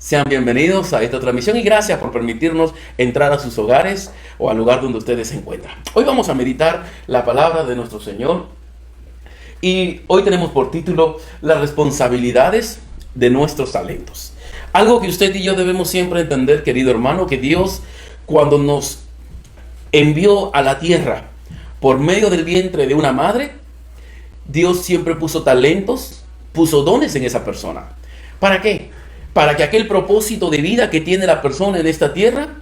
Sean bienvenidos a esta transmisión y gracias por permitirnos entrar a sus hogares o al lugar donde ustedes se encuentran. Hoy vamos a meditar la palabra de nuestro Señor y hoy tenemos por título las responsabilidades de nuestros talentos. Algo que usted y yo debemos siempre entender, querido hermano, que Dios, cuando nos envió a la tierra por medio del vientre de una madre, Dios siempre puso talentos, puso dones en esa persona. ¿Para qué? Para que aquel propósito de vida que tiene la persona en esta tierra,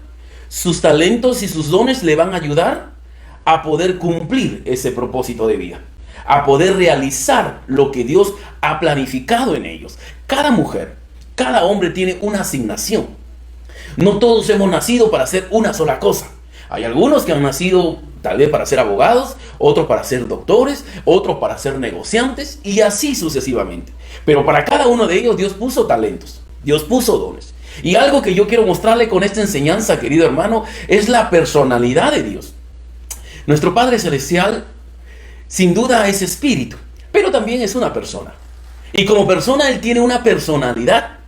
sus talentos y sus dones le van a ayudar a poder cumplir ese propósito de vida, a poder realizar lo que Dios ha planificado en ellos. Cada mujer, cada hombre tiene una asignación. No todos hemos nacido para hacer una sola cosa. Hay algunos que han nacido tal vez para ser abogados, otros para ser doctores, otros para ser negociantes y así sucesivamente. Pero para cada uno de ellos Dios puso talentos, Dios puso dones. Y algo que yo quiero mostrarle con esta enseñanza, querido hermano, es la personalidad de Dios. Nuestro Padre Celestial sin duda es espíritu, pero también es una persona. Y como persona Él tiene una personalidad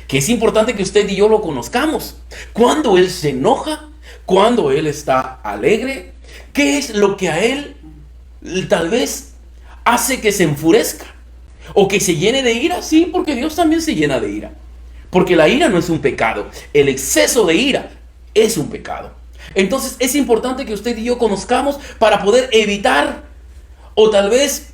que es importante que usted y yo lo conozcamos. Cuando Él se enoja, cuando Él está alegre, ¿qué es lo que a Él tal vez hace que se enfurezca? O que se llene de ira. Sí, porque Dios también se llena de ira. Porque la ira no es un pecado. El exceso de ira es un pecado. Entonces es importante que usted y yo conozcamos para poder evitar, o tal vez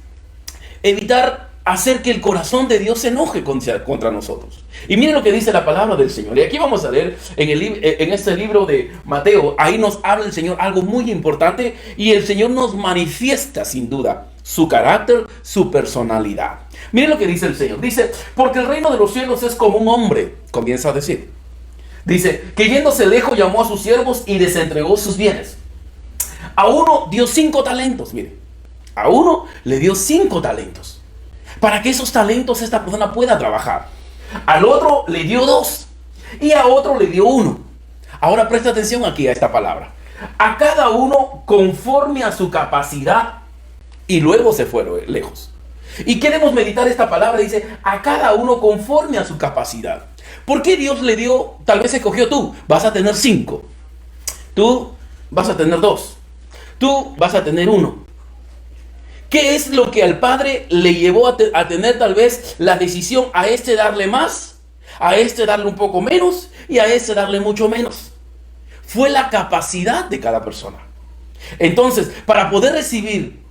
evitar hacer que el corazón de Dios se enoje contra nosotros. Y miren lo que dice la palabra del Señor. Y aquí vamos a leer en este libro de Mateo. Ahí nos habla el Señor algo muy importante. Y el Señor nos manifiesta sin duda su carácter, su personalidad. Miren lo que dice el Señor. Dice, porque el reino de los cielos es como un hombre. Comienza a decir. Dice, que yéndose lejos llamó a sus siervos y les entregó sus bienes. A uno dio 5 talentos. Miren, a uno le dio 5 talentos. Para que esos talentos esta persona pueda trabajar. Al otro le dio 2 y a otro le dio 1. Ahora presta atención aquí a esta palabra. A cada uno conforme a su capacidad. Y luego se fueron lejos. Y queremos meditar esta palabra. Dice, a cada uno conforme a su capacidad. ¿Por qué Dios le dio? Tal vez escogió tú. Vas a tener 5. Tú vas a tener 2. Tú vas a tener 1. ¿Qué es lo que al Padre le llevó a tener tal vez la decisión a este darle más, a este darle un poco menos y a este darle mucho menos? Fue la capacidad de cada persona. Entonces, para poder recibir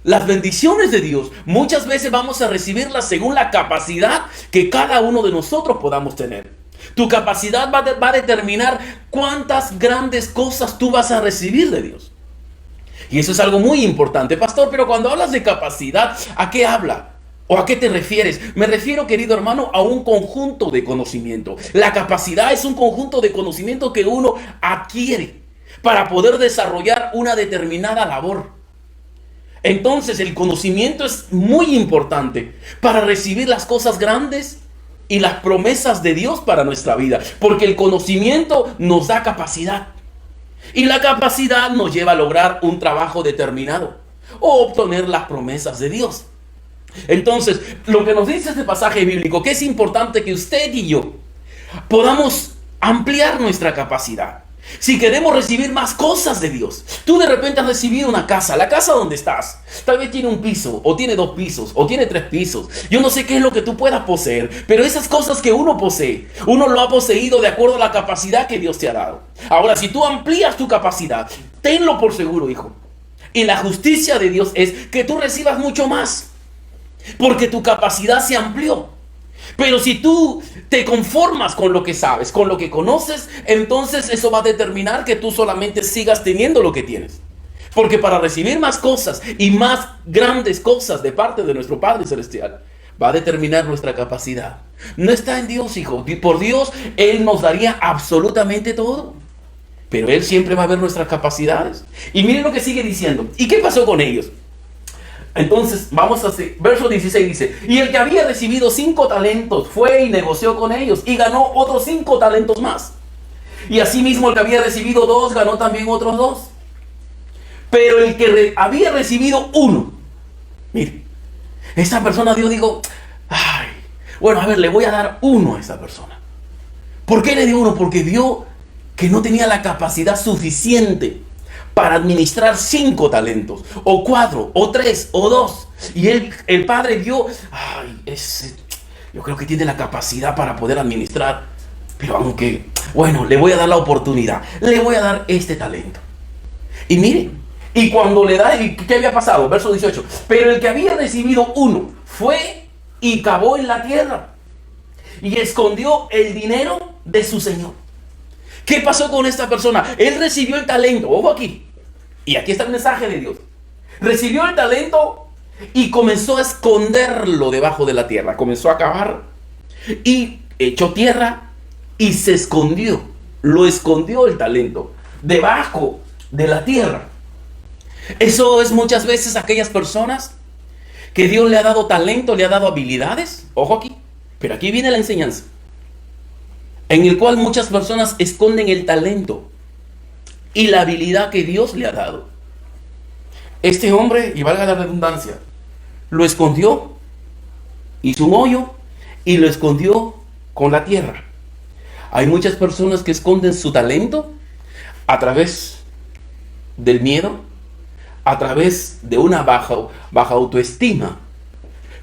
las bendiciones de Dios, muchas veces vamos a recibirlas según la capacidad que cada uno de nosotros podamos tener. Tu capacidad va a determinar cuántas grandes cosas tú vas a recibir de Dios. Y eso es algo muy importante, pastor, pero cuando hablas de capacidad, ¿a qué habla? ¿O a qué te refieres? Me refiero, querido hermano, a un conjunto de conocimiento. La capacidad es un conjunto de conocimiento que uno adquiere para poder desarrollar una determinada labor. Entonces, el conocimiento es muy importante para recibir las cosas grandes y las promesas de Dios para nuestra vida, porque el conocimiento nos da capacidad. Y la capacidad nos lleva a lograr un trabajo determinado o obtener las promesas de Dios. Entonces, lo que nos dice este pasaje bíblico, que es importante que usted y yo podamos ampliar nuestra capacidad. Si queremos recibir más cosas de Dios, tú de repente has recibido una casa, la casa donde estás, tal vez tiene un piso, o tiene 2 pisos, o tiene 3 pisos. Yo no sé qué es lo que tú puedas poseer, pero esas cosas que uno posee, uno lo ha poseído de acuerdo a la capacidad que Dios te ha dado. Ahora, si tú amplías tu capacidad, tenlo por seguro, hijo. Y la justicia de Dios es que tú recibas mucho más, porque tu capacidad se amplió. Pero si tú te conformas con lo que sabes, con lo que conoces, entonces eso va a determinar que tú solamente sigas teniendo lo que tienes. Porque para recibir más cosas y más grandes cosas de parte de nuestro Padre Celestial, va a determinar nuestra capacidad. No está en Dios, hijo. Por Dios, Él nos daría absolutamente todo. Pero Él siempre va a ver nuestras capacidades. Y miren lo que sigue diciendo. ¿Y qué pasó con ellos? Entonces, vamos a hacer, verso 16 dice, y el que había recibido 5 talentos fue y negoció con ellos y ganó otros 5 talentos más. Y asimismo el que había recibido 2 ganó también otros 2. Pero el que había recibido 1, mire, esa persona Dios dijo, ay, bueno, a ver, le voy a dar 1 a esa persona. ¿Por qué le dio uno? Porque vio que no tenía la capacidad suficiente para administrar 5 talentos, o 4, o 3, o 2. Y el padre vio, yo creo que tiene la capacidad para poder administrar, pero aunque, bueno, le voy a dar la oportunidad, le voy a dar este talento. Y miren, y cuando le da, ¿qué había pasado? Verso 18. Pero el que había recibido 1 fue y cavó en la tierra y escondió el dinero de su señor. ¿Qué pasó con esta persona? Él recibió el talento, ojo aquí, y aquí está el mensaje de Dios. Recibió el talento y comenzó a esconderlo debajo de la tierra. Comenzó a cavar y echó tierra y se escondió. Lo escondió el talento debajo de la tierra. Eso es muchas veces aquellas personas que Dios le ha dado talento, le ha dado habilidades. Ojo aquí, pero aquí viene la enseñanza. En el cual muchas personas esconden el talento y la habilidad que Dios le ha dado. Este hombre, y valga la redundancia, lo escondió, hizo un hoyo y lo escondió con la tierra. Hay muchas personas que esconden su talento a través del miedo, a través de una baja autoestima,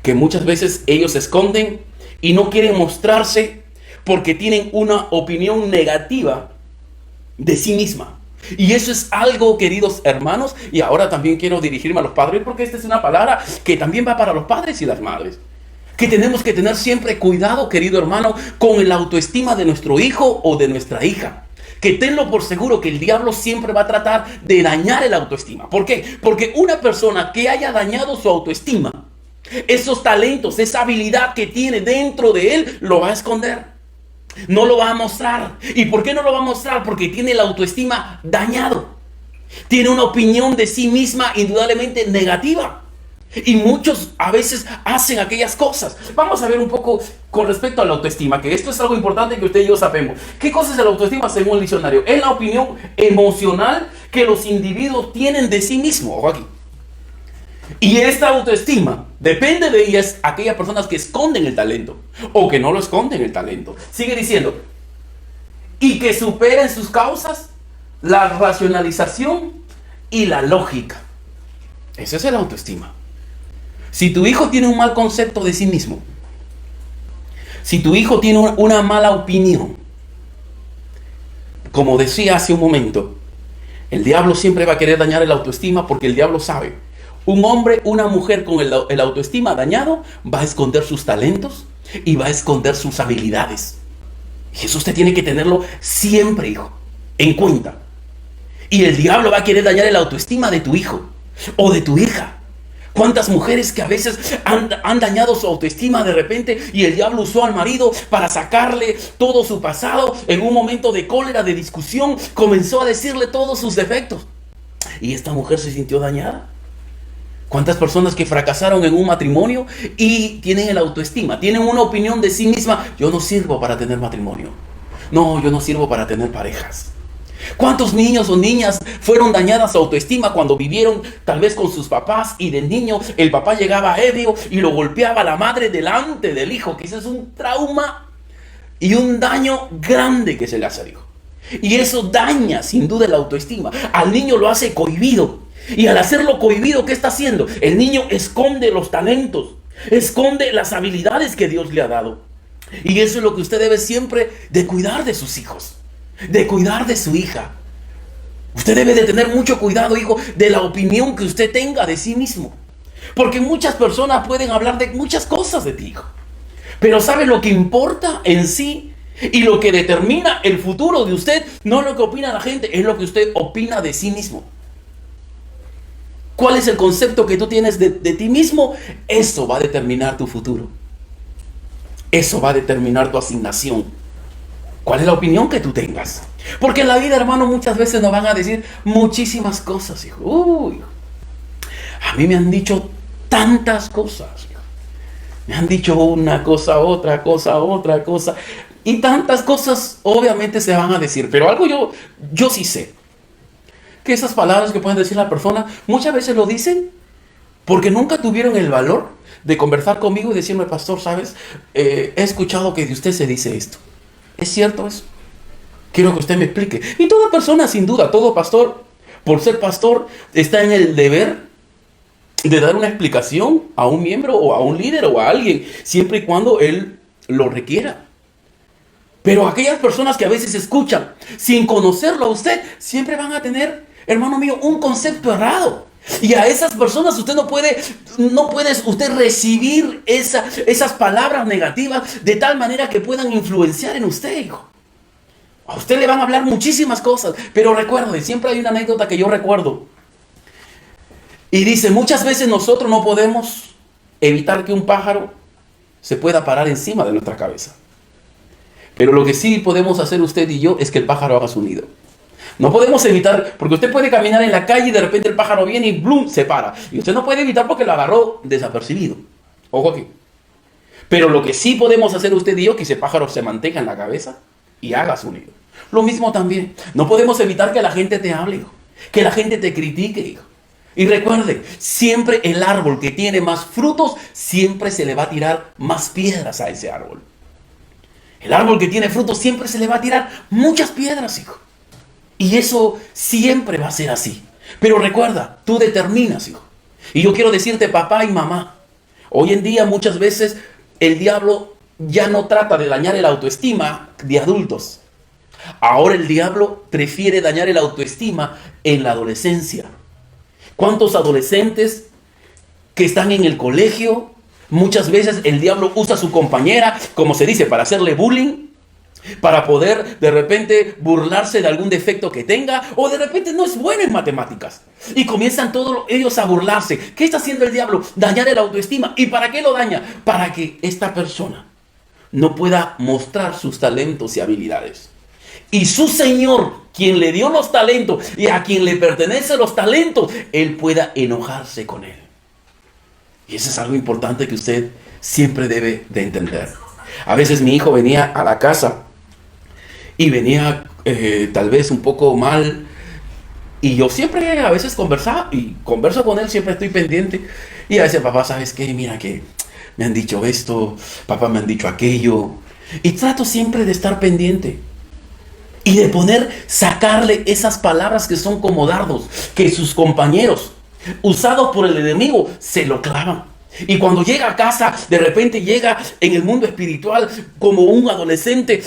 que muchas veces ellos esconden y no quieren mostrarse porque tienen una opinión negativa de sí misma. Y eso es algo, queridos hermanos, y ahora también quiero dirigirme a los padres, porque esta es una palabra que también va para los padres y las madres, que tenemos que tener siempre cuidado, querido hermano, con la autoestima de nuestro hijo o de nuestra hija. Que tenlo por seguro que el diablo siempre va a tratar de dañar el autoestima. ¿Por qué? Porque una persona que haya dañado su autoestima, esos talentos, esa habilidad que tiene dentro de él, lo va a esconder. No lo va a mostrar. ¿Y por qué no lo va a mostrar? Porque tiene la autoestima dañado. Tiene una opinión de sí misma indudablemente negativa. Y muchos a veces hacen aquellas cosas. Vamos a ver un poco con respecto a la autoestima, que esto es algo importante que usted y yo sabemos. ¿Qué cosa es la autoestima según el diccionario? Es la opinión emocional que los individuos tienen de sí mismos. Ojo aquí. Y esta autoestima, depende de ellas, aquellas personas que esconden el talento o que no lo esconden el talento. Sigue diciendo, y que superen sus causas, la racionalización y la lógica. Esa es la autoestima. Si tu hijo tiene un mal concepto de sí mismo, si tu hijo tiene una mala opinión, como decía hace un momento, el diablo siempre va a querer dañar el autoestima, porque el diablo sabe. Un hombre, una mujer con el autoestima dañado va a esconder sus talentos y va a esconder sus habilidades. Y eso usted tiene que tenerlo siempre, hijo, en cuenta. Y el diablo va a querer dañar el autoestima de tu hijo o de tu hija. ¿Cuántas mujeres que a veces han dañado su autoestima de repente y el diablo usó al marido para sacarle todo su pasado? En un momento de cólera, de discusión, comenzó a decirle todos sus defectos. Y esta mujer se sintió dañada. ¿Cuántas personas que fracasaron en un matrimonio y tienen el autoestima, tienen una opinión de sí misma? Yo no sirvo para tener matrimonio. No, yo no sirvo para tener parejas. ¿Cuántos niños o niñas fueron dañadas su autoestima cuando vivieron tal vez con sus papás y de niño el papá llegaba ebrio y lo golpeaba a la madre delante del hijo? Que eso es un trauma y un daño grande que se le hace al hijo. Y eso daña sin duda la autoestima. Al niño lo hace cohibido. Y al hacerlo cohibido, ¿qué está haciendo? El niño esconde los talentos, esconde las habilidades que Dios le ha dado. Y eso es lo que usted debe siempre de cuidar de sus hijos, de cuidar de su hija. Usted debe de tener mucho cuidado, hijo, de la opinión que usted tenga de sí mismo. Porque muchas personas pueden hablar de muchas cosas de ti, hijo. Pero ¿sabe lo que importa en sí? Y lo que determina el futuro de usted, no lo que opina la gente, es lo que usted opina de sí mismo. ¿Cuál es el concepto que tú tienes de ti mismo? Eso va a determinar tu futuro. Eso va a determinar tu asignación. ¿Cuál es la opinión que tú tengas? Porque en la vida, hermano, muchas veces nos van a decir muchísimas cosas, hijo. Uy, a mí me han dicho tantas cosas, hijo. Me han dicho una cosa, otra cosa, otra cosa. Y tantas cosas obviamente se van a decir. Pero algo yo sí sé. Que esas palabras que pueden decir la persona, muchas veces lo dicen porque nunca tuvieron el valor de conversar conmigo y decirme, pastor, ¿sabes? He escuchado que de usted se dice esto. ¿Es cierto eso? Quiero que usted me explique. Y toda persona, sin duda, todo pastor, por ser pastor, está en el deber de dar una explicación a un miembro o a un líder o a alguien, siempre y cuando él lo requiera. Pero aquellas personas que a veces escuchan sin conocerlo a usted, siempre van a tener, hermano mío, un concepto errado. Y a esas personas usted no puede usted recibir esas palabras negativas de tal manera que puedan influenciar en usted, hijo. A usted le van a hablar muchísimas cosas, pero recuerde, siempre hay una anécdota que yo recuerdo. Y dice, muchas veces nosotros no podemos evitar que un pájaro se pueda parar encima de nuestra cabeza. Pero lo que sí podemos hacer usted y yo es que el pájaro haga su nido. No podemos evitar, porque usted puede caminar en la calle y de repente el pájaro viene y ¡blum! Se para. Y usted no puede evitar porque lo agarró desapercibido. Ojo aquí. Pero lo que sí podemos hacer usted y yo, que ese pájaro se mantenga en la cabeza y haga su nido. Lo mismo también. No podemos evitar que la gente te hable, hijo. Que la gente te critique, hijo. Y recuerde, siempre el árbol que tiene más frutos, siempre se le va a tirar más piedras a ese árbol. El árbol que tiene frutos siempre se le va a tirar muchas piedras, hijo. Y eso siempre va a ser así. Pero recuerda, tú determinas, hijo. Y yo quiero decirte, papá y mamá, hoy en día muchas veces el diablo ya no trata de dañar el autoestima de adultos. Ahora el diablo prefiere dañar el autoestima en la adolescencia. ¿Cuántos adolescentes que están en el colegio? Muchas veces el diablo usa a su compañera, como se dice, para hacerle bullying, para poder de repente burlarse de algún defecto que tenga, o de repente no es bueno en matemáticas. Y comienzan todos ellos a burlarse. ¿Qué está haciendo el diablo? Dañar el autoestima. ¿Y para qué lo daña? Para que esta persona no pueda mostrar sus talentos y habilidades. Y su Señor, quien le dio los talentos y a quien le pertenecen los talentos, Él pueda enojarse con él. Y eso es algo importante que usted siempre debe de entender. A veces mi hijo venía a la casa y venía tal vez un poco mal. Y yo siempre a veces conversaba y converso con él, siempre estoy pendiente. Y a veces, papá, ¿sabes qué? Mira que me han dicho esto, papá me han dicho aquello. Y trato siempre de estar pendiente. Y de sacarle esas palabras que son como dardos, que sus compañeros, usados por el enemigo, se lo clavan. Y cuando llega a casa, de repente llega en el mundo espiritual como un adolescente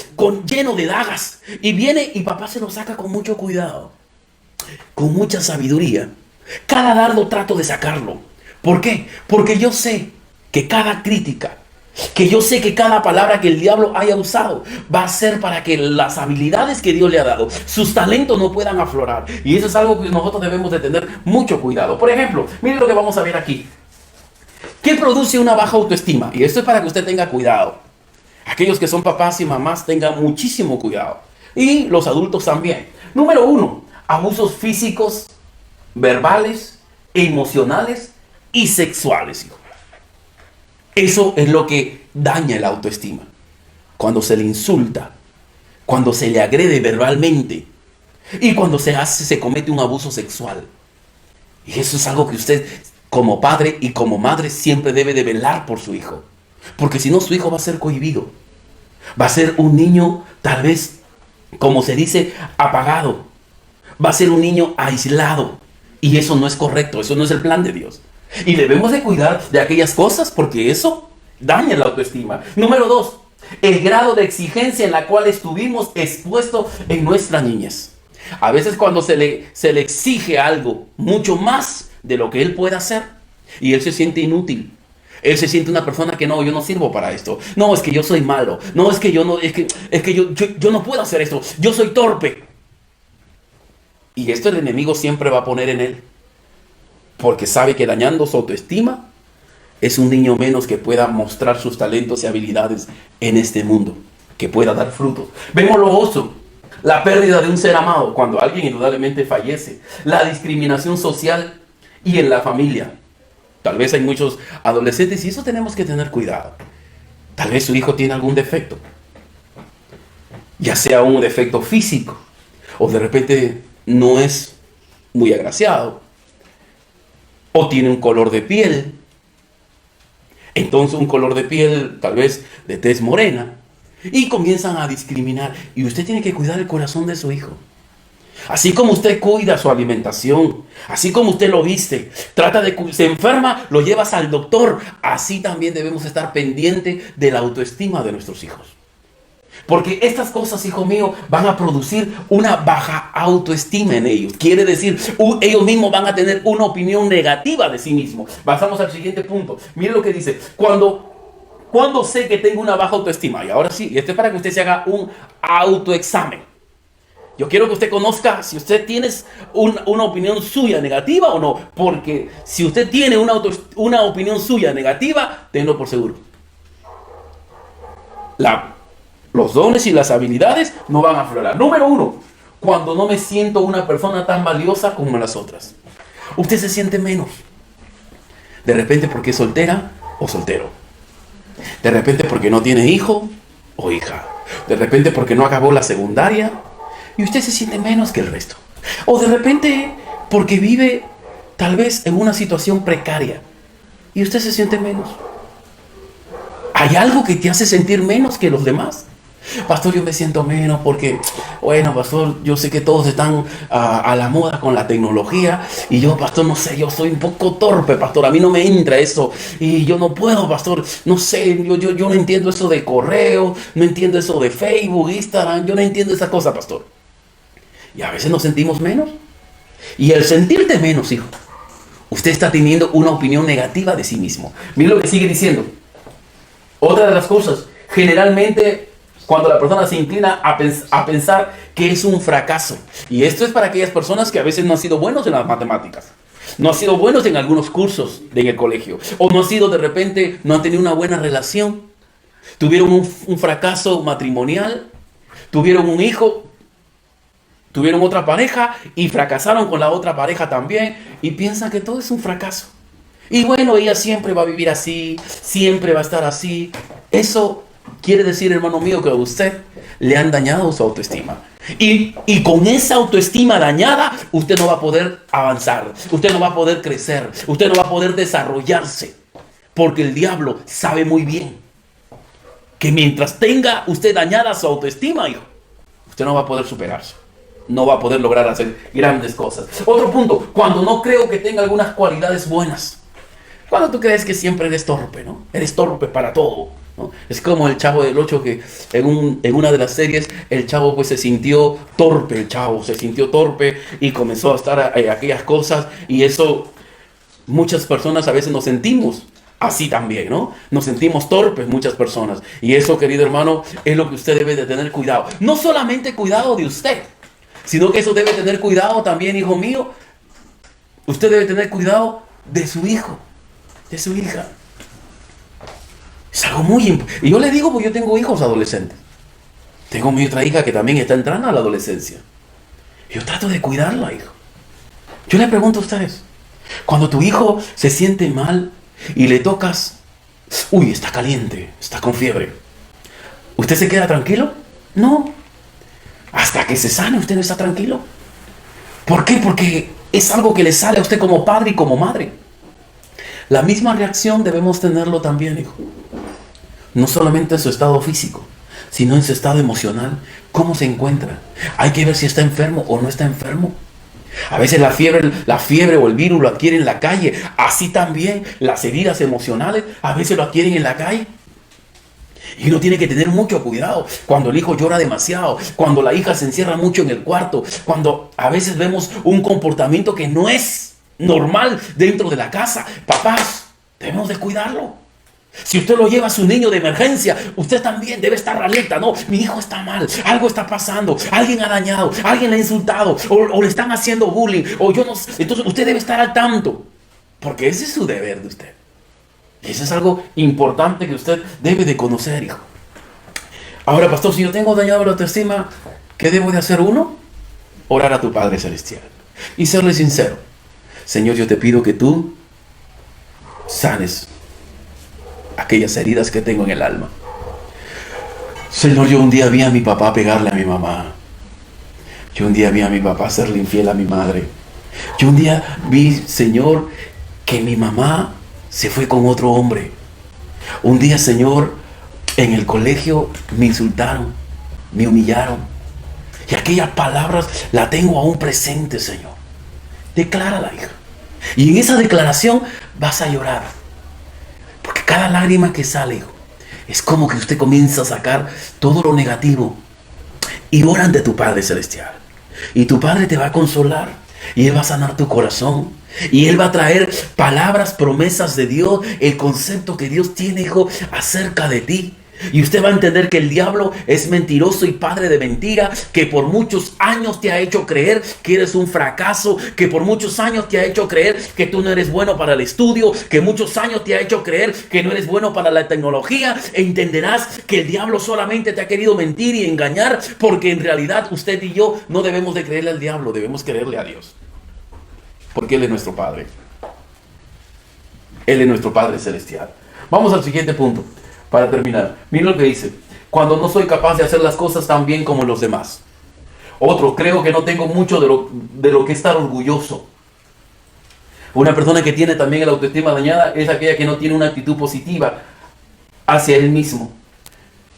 lleno de dagas. Y viene y papá se lo saca con mucho cuidado, con mucha sabiduría. Cada dardo trato de sacarlo. ¿Por qué? Porque yo sé que cada crítica, que yo sé que cada palabra que el diablo haya usado va a ser para que las habilidades que Dios le ha dado, sus talentos no puedan aflorar. Y eso es algo que nosotros debemos de tener mucho cuidado. Por ejemplo, miren lo que vamos a ver aquí. ¿Qué produce una baja autoestima? Y esto es para que usted tenga cuidado. Aquellos que son papás y mamás tengan muchísimo cuidado. Y los adultos también. Número 1, abusos físicos, verbales, emocionales y sexuales, hijo. Eso es lo que daña la autoestima. Cuando se le insulta, cuando se le agrede verbalmente y cuando se comete un abuso sexual. Y eso es algo que usted, como padre y como madre, siempre debe de velar por su hijo. Porque si no, su hijo va a ser cohibido. Va a ser un niño, tal vez, como se dice, apagado. Va a ser un niño aislado. Y eso no es correcto, eso no es el plan de Dios. Y debemos de cuidar de aquellas cosas porque eso daña la autoestima. Número 2, el grado de exigencia en la cual estuvimos expuestos en nuestra niñez. A veces cuando se le exige algo mucho más de lo que él puede hacer y él se siente inútil. Él se siente una persona que no, yo no sirvo para esto. No, es que yo soy malo. No, es que yo no puedo hacer esto. Yo soy torpe. Y esto el enemigo siempre va a poner en él. Porque sabe que dañando su autoestima es un niño menos que pueda mostrar sus talentos y habilidades en este mundo, que pueda dar frutos. Vemos lo oso, la pérdida de un ser amado cuando alguien indudablemente fallece, la discriminación social y en la familia. Tal vez hay muchos adolescentes y eso tenemos que tener cuidado. Tal vez su hijo tiene algún defecto, ya sea un defecto físico o de repente no es muy agraciado. O tiene un color de piel. Entonces un color de piel tal vez de tez morena. Y comienzan a discriminar. Y usted tiene que cuidar el corazón de su hijo. Así como usted cuida su alimentación, así como usted lo viste, se enferma, lo llevas al doctor. Así también debemos estar pendientes de la autoestima de nuestros hijos. Porque estas cosas, hijo mío, van a producir una baja autoestima en ellos. Quiere decir, ellos mismos van a tener una opinión negativa de sí mismos. Pasamos al siguiente punto. Mire lo que dice. Cuando sé que tengo una baja autoestima, y ahora sí, esto es para que usted se haga un autoexamen. Yo quiero que usted conozca si usted tiene una opinión suya negativa o no. Porque si usted tiene una opinión suya negativa, tenlo por seguro. Los dones y las habilidades no van a aflorar. Número 1, cuando no me siento una persona tan valiosa como las otras. Usted se siente menos. De repente porque es soltera o soltero. De repente porque no tiene hijo o hija. De repente porque no acabó la secundaria. Y usted se siente menos que el resto. O de repente porque vive tal vez en una situación precaria. Y usted se siente menos. ¿Hay algo que te hace sentir menos que los demás? Pastor, yo me siento menos porque, bueno, pastor, yo sé que todos están a la moda con la tecnología. Y yo, pastor, no sé, yo soy un poco torpe, pastor. A mí no me entra eso. Y yo no puedo, pastor. No sé, yo no entiendo eso de correo. No entiendo eso de Facebook, Instagram. Yo no entiendo esa cosa, pastor. Y a veces nos sentimos menos. Y al sentirte menos, hijo, usted está teniendo una opinión negativa de sí mismo. Mira lo que sigue diciendo. Otra de las cosas, generalmente cuando la persona se inclina a pensar que es un fracaso. Y esto es para aquellas personas que a veces no han sido buenos en las matemáticas. No han sido buenos en algunos cursos en el colegio. O no han sido de repente, no han tenido una buena relación. Tuvieron un fracaso matrimonial. Tuvieron un hijo. Tuvieron otra pareja y fracasaron con la otra pareja también. Y piensan que todo es un fracaso. Y bueno, ella siempre va a vivir así. Siempre va a estar así. Eso quiere decir, hermano mío, que a usted le han dañado su autoestima. Y con esa autoestima dañada, usted no va a poder avanzar. Usted no va a poder crecer. Usted no va a poder desarrollarse. Porque el diablo sabe muy bien que mientras tenga usted dañada su autoestima, hijo, usted no va a poder superarse. No va a poder lograr hacer grandes cosas. Otro punto, cuando no creo que tenga algunas cualidades buenas. Cuando tú crees que siempre eres torpe, ¿no? Eres torpe para todo, ¿no? Es como el Chavo del Ocho, que en una de las series el chavo pues se sintió torpe, y comenzó a estar aquellas cosas, y eso muchas personas a veces nos sentimos así también, ¿no? Nos sentimos torpes muchas personas, y eso, querido hermano, es lo que usted debe de tener cuidado. No solamente cuidado de usted, sino que eso debe tener cuidado también, hijo mío. Usted debe tener cuidado de su hijo, de su hija. Es algo muy importante. Y yo le digo, porque yo tengo hijos adolescentes. Tengo mi otra hija que también está entrando a la adolescencia. Yo trato de cuidarla, hijo. Yo le pregunto a ustedes, cuando tu hijo se siente mal y le tocas, uy, está caliente, está con fiebre, ¿usted se queda tranquilo? No. Hasta que se sane, usted no está tranquilo. ¿Por qué? Porque es algo que le sale a usted como padre y como madre. La misma reacción debemos tenerlo también, hijo. No solamente en su estado físico, sino en su estado emocional. ¿Cómo se encuentra? Hay que ver si está enfermo o no está enfermo. A veces la fiebre o el virus lo adquiere en la calle. Así también las heridas emocionales a veces lo adquieren en la calle. Y uno tiene que tener mucho cuidado cuando el hijo llora demasiado, cuando la hija se encierra mucho en el cuarto, cuando a veces vemos un comportamiento que no es normal dentro de la casa. Papás, debemos de cuidarlo. Si usted lo lleva a su niño de emergencia, usted también debe estar alerta. No, mi hijo está mal, algo está pasando, alguien ha dañado, alguien le ha insultado, o le están haciendo bullying, o yo no sé. Entonces usted debe estar al tanto, porque ese es su deber de usted. Y eso es algo importante que usted debe de conocer, hijo. Ahora, pastor, si yo tengo dañado la autoestima, ¿qué debo de hacer uno? Orar a tu Padre Celestial y serle sincero. Señor, yo te pido que tú sanes aquellas heridas que tengo en el alma. Señor, yo un día vi a mi papá pegarle a mi mamá. Yo un día vi a mi papá serle infiel a mi madre. Yo un día vi, Señor, que mi mamá se fue con otro hombre. Un día, Señor, En el colegio me insultaron, me humillaron. Y aquellas palabras las tengo aún presentes, Señor. Declárala, hija. Y en esa declaración vas a llorar. Porque cada lágrima que sale, hijo, es como que usted comienza a sacar todo lo negativo. Y ora ante tu Padre Celestial. Y tu Padre te va a consolar. Y Él va a sanar tu corazón. Y Él va a traer palabras, promesas de Dios. El concepto que Dios tiene, hijo, acerca de ti. Y usted va a entender que el diablo es mentiroso y padre de mentira, que por muchos años te ha hecho creer que eres un fracaso, que por muchos años te ha hecho creer que tú no eres bueno para el estudio, que muchos años te ha hecho creer que no eres bueno para la tecnología. Entenderás que el diablo solamente te ha querido mentir y engañar, porque en realidad usted y yo no debemos de creerle al diablo, debemos creerle a Dios, porque Él es nuestro Padre. Él es nuestro Padre Celestial. Vamos al siguiente punto. Para terminar, miren lo que dice: cuando no soy capaz de hacer las cosas tan bien como los demás. Otro, creo que no tengo mucho de lo que estar orgulloso. Una persona que tiene también la autoestima dañada es aquella que no tiene una actitud positiva hacia él mismo.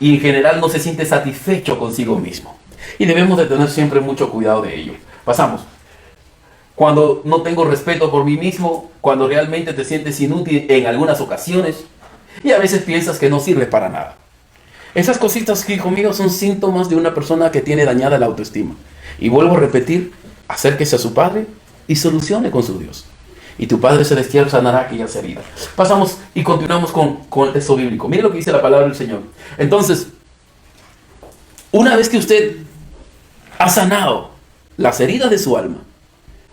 Y en general no se siente satisfecho consigo mismo. Y debemos de tener siempre mucho cuidado de ello. Pasamos. Cuando no tengo respeto por mí mismo, cuando realmente te sientes inútil en algunas ocasiones. Y a veces piensas que no sirve para nada. Esas cositas, hijo mío, son síntomas de una persona que tiene dañada la autoestima. Y vuelvo a repetir, acérquese a su Padre y solucione con su Dios. Y tu Padre Celestial sanará aquellas heridas. Pasamos y continuamos con el texto bíblico. Mire lo que dice la palabra del Señor. Entonces, una vez que usted ha sanado las heridas de su alma,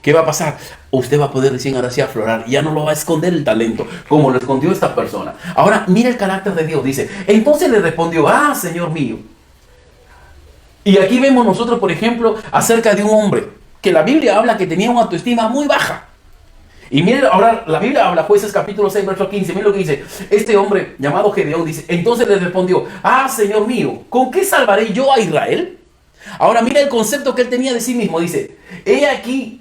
¿qué va a pasar? Usted va a poder recién ahora sí aflorar. Ya no lo va a esconder el talento como lo escondió esta persona. Ahora, mira el carácter de Dios. Dice, entonces le respondió: ah, Señor mío. Y aquí vemos nosotros, por ejemplo, acerca de un hombre que la Biblia habla que tenía una autoestima muy baja. Y miren, ahora la Biblia habla, Jueces capítulo 6, verso 15. Miren lo que dice. Este hombre llamado Gedeón dice, entonces le respondió: ah, Señor mío, ¿con qué salvaré yo a Israel? Ahora mira el concepto que él tenía de sí mismo. Dice, he aquí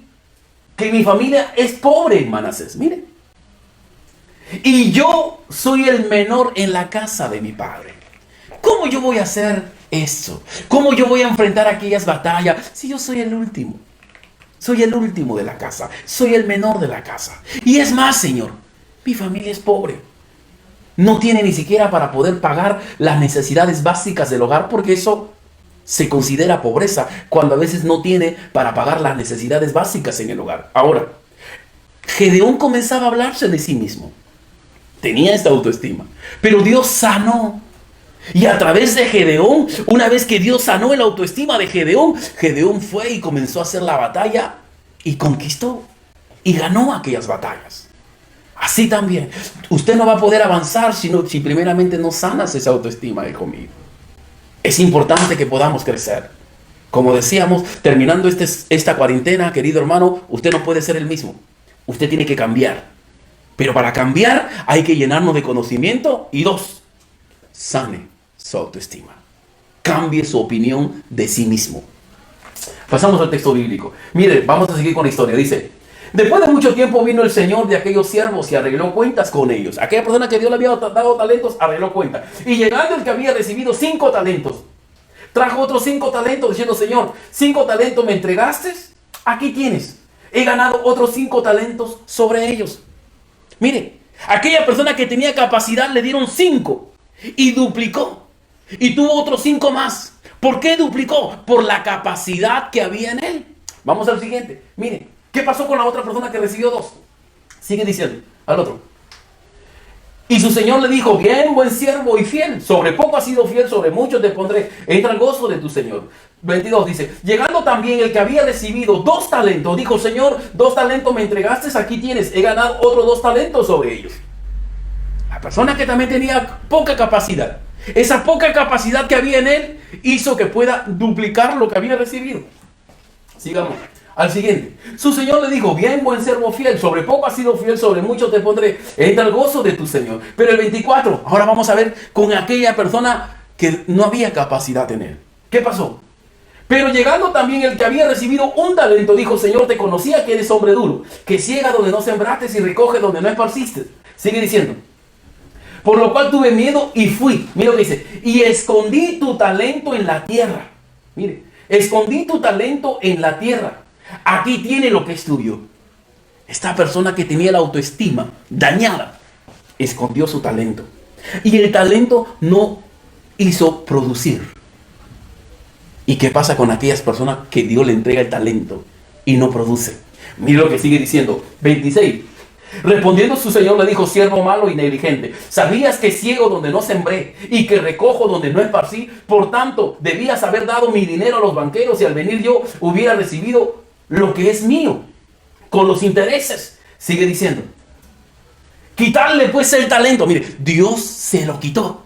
que mi familia es pobre en Manasés, mire. Y yo soy el menor en la casa de mi padre. ¿Cómo yo voy a hacer eso? ¿Cómo yo voy a enfrentar aquellas batallas si yo soy el último? Soy el último de la casa. Soy el menor de la casa. Y es más, Señor, mi familia es pobre. No tiene ni siquiera para poder pagar las necesidades básicas del hogar, porque eso se considera pobreza cuando a veces no tiene para pagar las necesidades básicas en el hogar. Ahora, Gedeón comenzaba a hablarse de sí mismo. Tenía esta autoestima. Pero Dios sanó. Y a través de Gedeón, una vez que Dios sanó la autoestima de Gedeón, Gedeón fue y comenzó a hacer la batalla y conquistó. Y ganó aquellas batallas. Así también, usted no va a poder avanzar si primeramente no sanas esa autoestima, hijo mío. Es importante que podamos crecer. Como decíamos, terminando esta cuarentena, querido hermano, usted no puede ser el mismo. Usted tiene que cambiar. Pero para cambiar hay que llenarnos de conocimiento. Y 2, sane su autoestima. Cambie su opinión de sí mismo. Pasamos al texto bíblico. Mire, vamos a seguir con la historia. Dice, después de mucho tiempo vino el señor de aquellos siervos y arregló cuentas con ellos. Aquella persona que Dios le había dado talentos, arregló cuentas. Y llegando el que había recibido 5 talentos, trajo otros 5 talentos diciendo, Señor, 5 talentos me entregaste, aquí tienes. He ganado otros 5 talentos sobre ellos. Mire, aquella persona que tenía capacidad le dieron 5 y duplicó. Y tuvo otros 5 más. ¿Por qué duplicó? Por la capacidad que había en él. Vamos al siguiente. Mire, ¿qué pasó con la otra persona que recibió 2? Sigue diciendo al otro. Y su señor le dijo, bien, buen siervo y fiel. Sobre poco has sido fiel, sobre mucho te pondré. Entra al gozo de tu señor. 22 dice, llegando también el que había recibido 2 talentos, dijo, Señor, 2 talentos me entregaste, aquí tienes. He ganado otros 2 talentos sobre ellos. La persona que también tenía poca capacidad. Esa poca capacidad que había en él hizo que pueda duplicar lo que había recibido. Sigamos. Al siguiente, su señor le dijo, bien, buen siervo fiel, sobre poco has sido fiel, sobre mucho te pondré, entra al gozo de tu señor. Pero el 24, ahora vamos a ver con aquella persona que no había capacidad en él. ¿Qué pasó? Pero llegando también el que había recibido 1 talento, dijo, Señor, te conocía que eres hombre duro, que ciega donde no sembraste y recoge donde no esparciste. Sigue diciendo, Por lo cual tuve miedo y fui. Mira lo que dice. Y escondí tu talento en la tierra. Mire, escondí tu talento en la tierra. Aquí tiene lo que es tuyo. Esta persona que tenía la autoestima dañada, escondió su talento. Y el talento no hizo producir. ¿Y qué pasa con aquellas personas que Dios le entrega el talento y no produce? Mira lo que sigue diciendo. 26. Respondiendo su señor le dijo: siervo malo y negligente, ¿sabías que ciego donde no sembré y que recojo donde no esparcí? Por tanto, debías haber dado mi dinero a los banqueros y al venir yo hubiera recibido lo que es mío con los intereses. Sigue diciendo. Quitarle pues el talento. Mire, Dios se lo quitó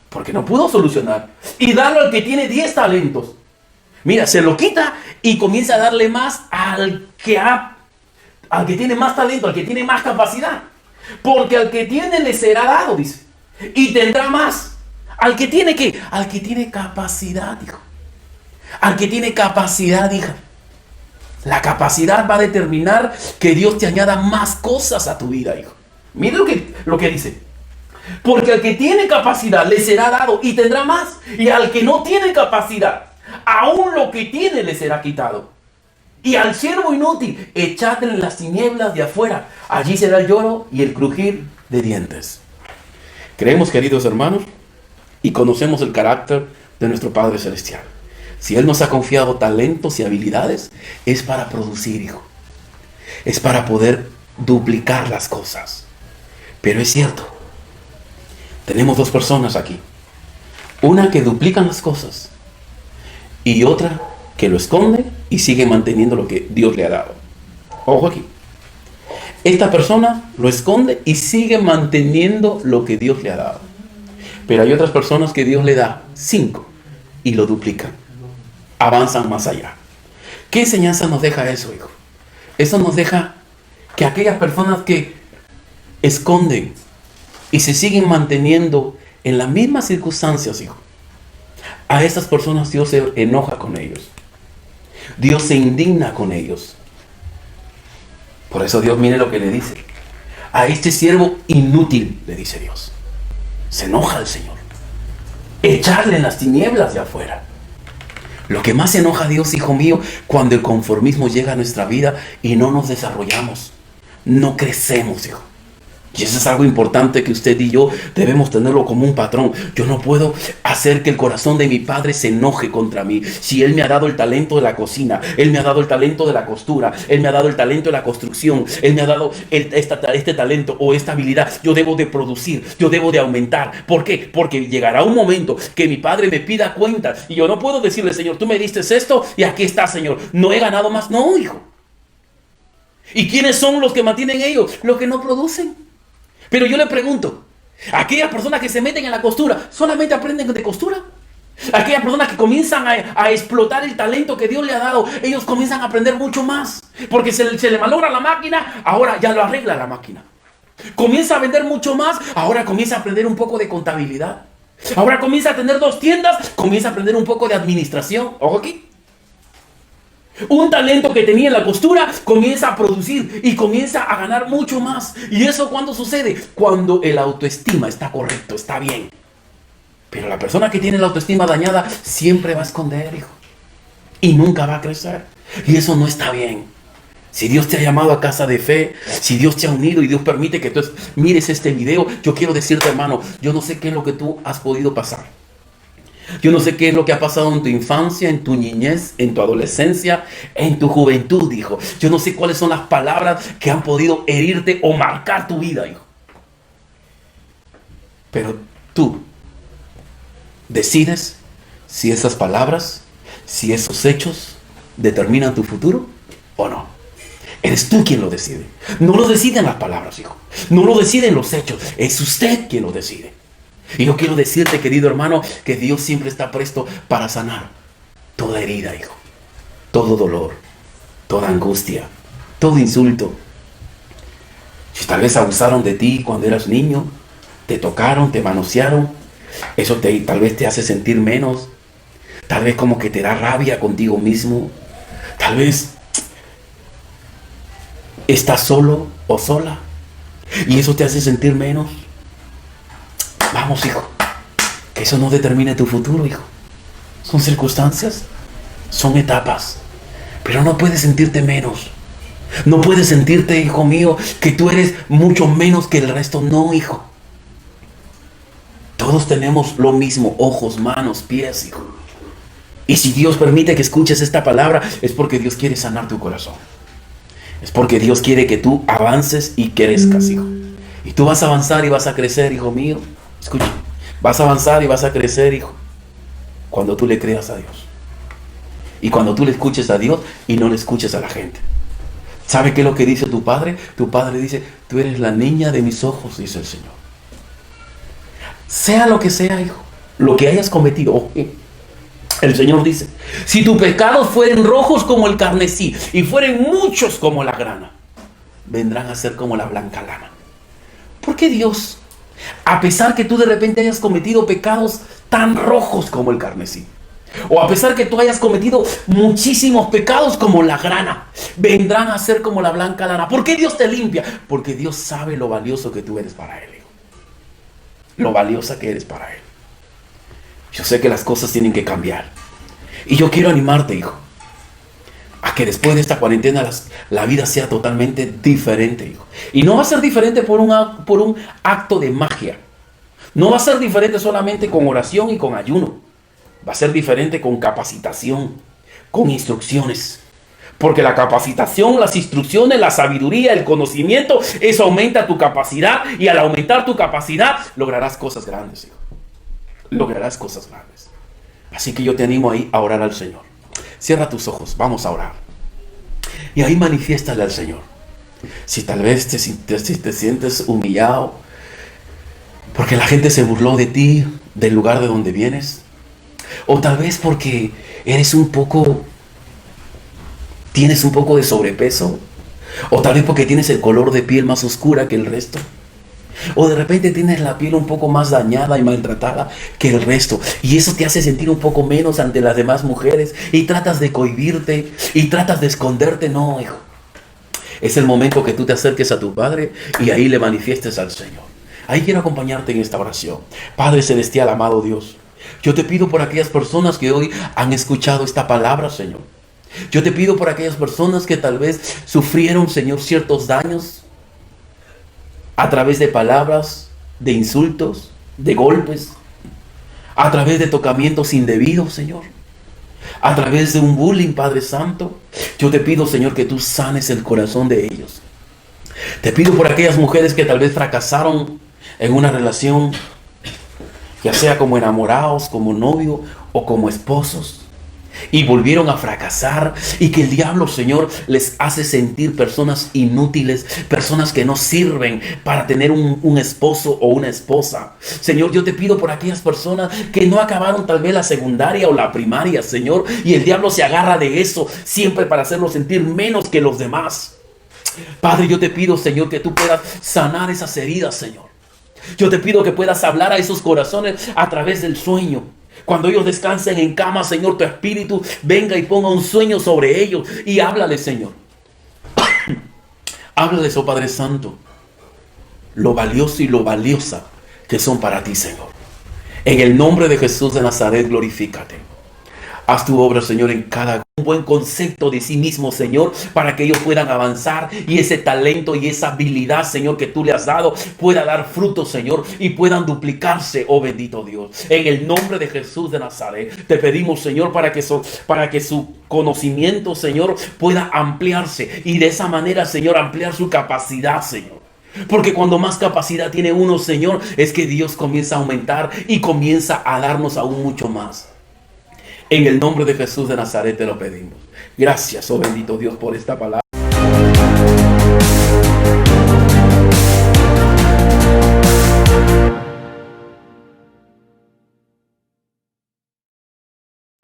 porque no pudo solucionar. Y darlo al que tiene 10 talentos. Mira, se lo quita y comienza a darle más al que tiene más talento, al que tiene más capacidad. Porque al que tiene le será dado, dice. Y tendrá más. ¿Al que tiene qué? Al que tiene capacidad, hijo. Al que tiene capacidad, hija. La capacidad va a determinar que Dios te añada más cosas a tu vida, hijo. Mira lo que dice. Porque al que tiene capacidad le será dado y tendrá más. Y al que no tiene capacidad, aún lo que tiene le será quitado. Y al siervo inútil, echadle en las tinieblas de afuera. Allí será el lloro y el crujir de dientes. Creemos, queridos hermanos, y conocemos el carácter de nuestro Padre Celestial. Si Él nos ha confiado talentos y habilidades, es para producir, hijo. Es para poder duplicar las cosas. Pero es cierto, tenemos dos personas aquí. Una que duplican las cosas y otra que lo esconde y sigue manteniendo lo que Dios le ha dado. Ojo aquí. Esta persona lo esconde y sigue manteniendo lo que Dios le ha dado. Pero hay otras personas que Dios le da 5 y lo duplican. Avanzan más allá. ¿Qué enseñanza nos deja eso, hijo? Eso nos deja que aquellas personas que esconden y se siguen manteniendo en las mismas circunstancias, hijo, a esas personas Dios se enoja con ellos. Dios se indigna con ellos. Por eso Dios, mire lo que le dice. A este siervo inútil, le dice Dios. Se enoja el Señor. Echarle en las tinieblas de afuera. Lo que más enoja a Dios, hijo mío, cuando el conformismo llega a nuestra vida y no nos desarrollamos. No crecemos, hijo. Y eso es algo importante que usted y yo debemos tenerlo como un patrón. Yo no puedo hacer que el corazón de mi padre se enoje contra mí. Si Él me ha dado el talento de la cocina, Él me ha dado el talento de la costura, Él me ha dado el talento de la construcción, Él me ha dado este talento o esta habilidad, yo debo de producir, yo debo de aumentar. ¿Por qué? Porque llegará un momento que mi padre me pida cuentas y yo no puedo decirle: Señor, tú me diste esto y aquí está, Señor. No he ganado más. No, hijo. ¿Y quiénes son los que mantienen ellos? Los que no producen. Pero yo le pregunto, aquellas personas que se meten en la costura, ¿solamente aprenden de costura? Aquellas personas que comienzan a explotar el talento que Dios le ha dado, ellos comienzan a aprender mucho más. Porque se le malogra la máquina, ahora ya lo arregla la máquina. Comienza a vender mucho más, ahora comienza a aprender un poco de contabilidad. Ahora comienza a tener 2 tiendas, comienza a aprender un poco de administración. Ojo aquí. Un talento que tenía en la costura comienza a producir y comienza a ganar mucho más. ¿Y eso cuándo sucede? Cuando el autoestima está correcto, está bien. Pero la persona que tiene la autoestima dañada siempre va a esconder, hijo. Y nunca va a crecer. Y eso no está bien. Si Dios te ha llamado a casa de fe, si Dios te ha unido y Dios permite que tú mires este video, yo quiero decirte, hermano, yo no sé qué es lo que tú has podido pasar. Yo no sé qué es lo que ha pasado en tu infancia, en tu niñez, en tu adolescencia, en tu juventud, hijo. Yo no sé cuáles son las palabras que han podido herirte o marcar tu vida, hijo. Pero tú decides si esas palabras, si esos hechos determinan tu futuro o no. Eres tú quien lo decide. No lo deciden las palabras, hijo. No lo deciden los hechos. Es usted quien lo decide. Y yo quiero decirte, querido hermano, que Dios siempre está presto para sanar toda herida, hijo. Todo dolor, toda angustia, todo insulto. Si tal vez abusaron de ti cuando eras niño, te tocaron, te manosearon, eso tal vez te hace sentir menos. Tal vez como que te da rabia contigo mismo. Tal vez estás solo o sola y eso te hace sentir menos. Vamos, hijo. Que eso no determine tu futuro, hijo. Son circunstancias, son etapas. Pero no puedes sentirte menos. No puedes sentirte, hijo mío, que tú eres mucho menos que el resto. No, hijo. Todos tenemos lo mismo, ojos, manos, pies, hijo. Y si Dios permite que escuches esta palabra, es porque Dios quiere sanar tu corazón. Es porque Dios quiere que tú avances y crezcas, hijo. Y tú vas a avanzar y vas a crecer, hijo mío. Escucha, vas a avanzar y vas a crecer, hijo, cuando tú le creas a Dios. Y cuando tú le escuches a Dios y no le escuches a la gente. ¿Sabe qué es lo que dice tu padre? Tu padre dice, tú eres la niña de mis ojos, dice el Señor. Sea lo que sea, hijo, lo que hayas cometido, el Señor dice, si tus pecados fueren rojos como el carmesí y fueren muchos como la grana, vendrán a ser como la blanca lana. ¿Por qué Dios, a pesar que tú de repente hayas cometido pecados tan rojos como el carmesí, o a pesar que tú hayas cometido muchísimos pecados como la grana, vendrán a ser como la blanca lana? ¿Por qué Dios te limpia? Porque Dios sabe lo valioso que tú eres para Él, hijo. Lo valiosa que eres para Él. Yo sé que las cosas tienen que cambiar. Y yo quiero animarte, hijo, a que después de esta cuarentena la vida sea totalmente diferente, hijo. Y no va a ser diferente por un acto de magia. No va a ser diferente solamente con oración y con ayuno. Va a ser diferente con capacitación, con instrucciones. Porque la capacitación, las instrucciones, la sabiduría, el conocimiento, eso aumenta tu capacidad. Y al aumentar tu capacidad, lograrás cosas grandes, hijo. Lograrás cosas grandes. Así que yo te animo ahí a orar al Señor. Cierra tus ojos, vamos a orar. Y ahí manifiéstale al Señor. Si tal vez te sientes humillado, porque la gente se burló de ti, del lugar de donde vienes. O tal vez porque tienes un poco de sobrepeso. O tal vez porque tienes el color de piel más oscura que el resto. O de repente tienes la piel un poco más dañada y maltratada que el resto. Y eso te hace sentir un poco menos ante las demás mujeres. Y tratas de cohibirte. Y tratas de esconderte. No, hijo. Es el momento que tú te acerques a tu Padre y ahí le manifiestes al Señor. Ahí quiero acompañarte en esta oración. Padre Celestial, amado Dios, yo te pido por aquellas personas que hoy han escuchado esta palabra, Señor. Yo te pido por aquellas personas que tal vez sufrieron, Señor, ciertos daños a través de palabras, de insultos, de golpes, a través de tocamientos indebidos, Señor, a través de un bullying, Padre Santo. Yo te pido, Señor, que tú sanes el corazón de ellos. Te pido por aquellas mujeres que tal vez fracasaron en una relación, ya sea como enamorados, como novio o como esposos, y volvieron a fracasar, y que el diablo, Señor, les hace sentir personas inútiles, personas que no sirven para tener un esposo o una esposa. Señor, yo te pido por aquellas personas que no acabaron tal vez la secundaria o la primaria, Señor, y el diablo se agarra de eso siempre para hacerlos sentir menos que los demás. Padre, yo te pido, Señor, que tú puedas sanar esas heridas, Señor. Yo te pido que puedas hablar a esos corazones a través del sueño. Cuando ellos descansen en cama, Señor, tu Espíritu venga y ponga un sueño sobre ellos y háblale, Señor. Háblales, oh Padre Santo, lo valioso y lo valiosa que son para ti, Señor. En el nombre de Jesús de Nazaret, glorifícate. Haz tu obra, Señor, en cada un buen concepto de sí mismo, Señor, para que ellos puedan avanzar y ese talento y esa habilidad, Señor, que tú le has dado, pueda dar fruto, Señor, y puedan duplicarse, oh bendito Dios. En el nombre de Jesús de Nazaret, te pedimos, Señor, para que su conocimiento, Señor, pueda ampliarse y de esa manera, Señor, ampliar su capacidad, Señor. Porque cuando más capacidad tiene uno, Señor, es que Dios comienza a aumentar y comienza a darnos aún mucho más. En el nombre de Jesús de Nazaret te lo pedimos. Gracias, oh bendito Dios, por esta palabra.